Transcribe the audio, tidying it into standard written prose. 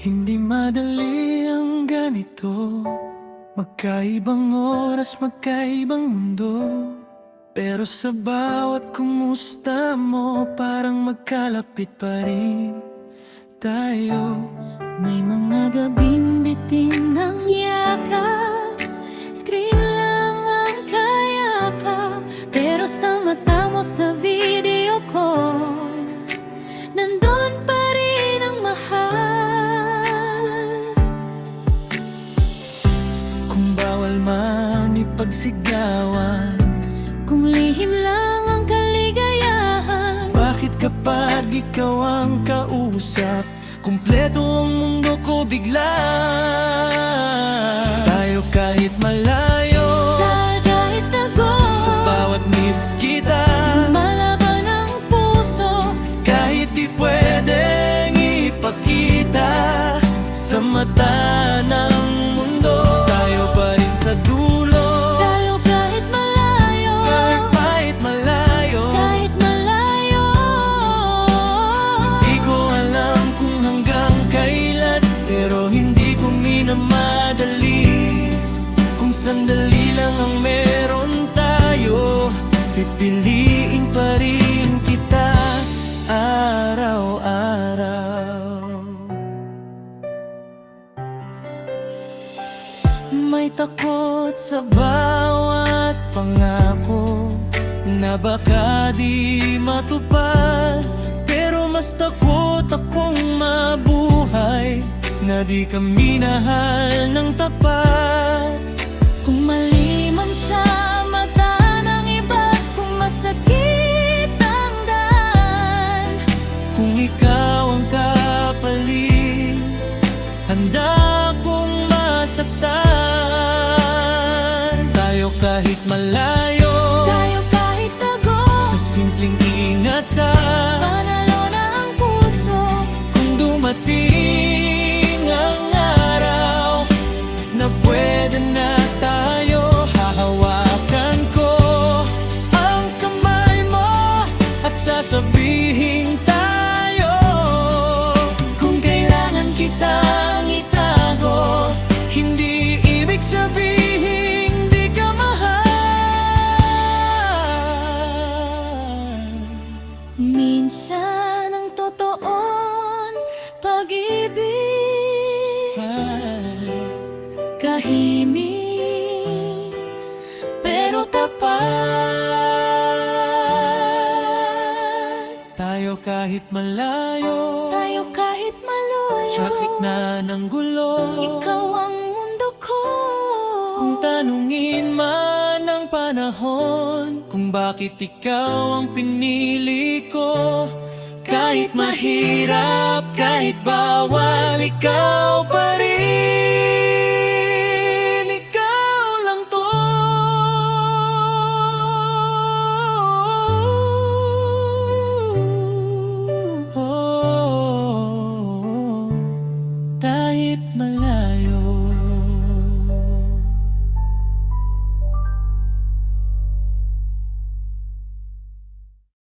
Hindi madali ang ganito, magkaibang oras, magkaibang mundo. Pero sa bawat kumusta mo, parang magkalapit pa rin tayo. May mga gabing bitin ng yakap, screen lang ang kayakap, pero sa mata mo sa video ko, nandun pa rin ang mahal. Kung bawal man ipagsigawan, Kung lihim lang ang kaligayahan, bakit kapag ikaw ang kausap, kumpleto ang mundo ko bigla? Tayo kahit malayo, kahit tago, sa bawat miss kita, malaban ang puso, kahit di pwedeng ipakita sa mata ng mundo. Tayo pa rin sa dulo, tayo kahit malayo, kahit malayo. kahit malayo. Hindi ko alam kung hanggang kailan, pero hindi ko minamadali. Kung sandali lang ang meron tayo, pipiliin pa rin kita araw-araw. May takot sa bawat pangako na baka di matupad, pero mas takot akong mabuhay na di ka minahal ng tapat. Kung mali man sa mata ng iba, kung masakit ang daan, Kung ikaw ang kapalit, handa akong masaktan. Tayo kahit malayo, tayo kahit tago, sa simpleng ingat ka. panalo na ang puso. Kung dumating ang araw na pwede na tayo, hahawakan ko ang kamay mo at sasabihin tayo. Kung kailangan kitang itago, hindi ibig sabihin di ka mahal. Minsan ang totoon pag-ibig, kahimik pero tapat. Tayo kahit malayo, Tayo kahit malayo, traffic na ng gulo. ikaw ang mundo ko. Kung tanungin man ng panahon kung bakit ikaw ang pinili ko, kahit mahirap, kahit bawal, ikaw pa rin.